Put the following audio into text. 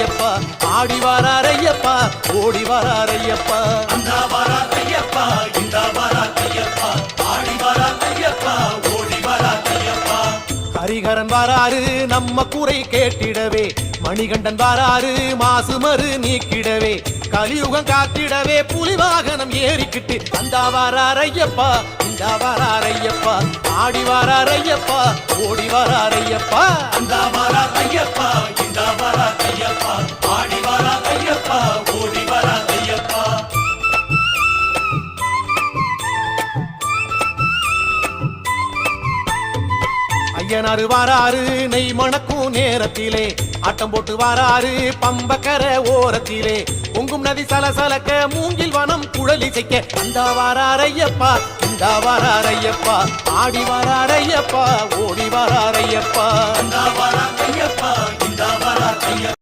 ஐயப்பா ஆடி வரார் ஐயப்பா ஓடி வரார் ஐயப்பா அந்த வரார் ஐயப்பா இந்த வரார் ஐயப்பா ஆடி வரார் ஐயப்பா ஓடி வரார் ஐயப்பா ஹரிகரன் வராரு நம்ம குறை கேட்டிடவே மணிகண்டன் வராரு மாசுமறு நீக்கிடவே கலியுகம் காத்திடவே புலி வாகனம் ஏறிக்கிட்டு அந்த வரார் ஐயப்பா இந்த வரார் ஐயப்பா ஆடி வரார் ஐயப்பா ஓடி வரார் ஐயப்பா அந்த வரார் ஐயப்பா இந்த வரார் ஐயப்பா ஆடி வரார் ஐயப்பா ஓடி வரார் ஐயப்பா ஐயனாரு வாராரு நெய் மணக்கும் நேரத்திலே ஆட்டம் போட்டு வாராரு பம்பக்கர ஓரத்திலே பொங்கும் நதி சலசலக்க மூங்கில் வனம் குழலிசைக்க அந்த வாரார் ஐயப்பா இந்த வாரார் ஐயப்பா ஆடி வரார் ஐயப்பா ஓடி வரார் ஐயப்பா அந்த வரார் ஐயப்பா இந்த வரார் ஐயப்பா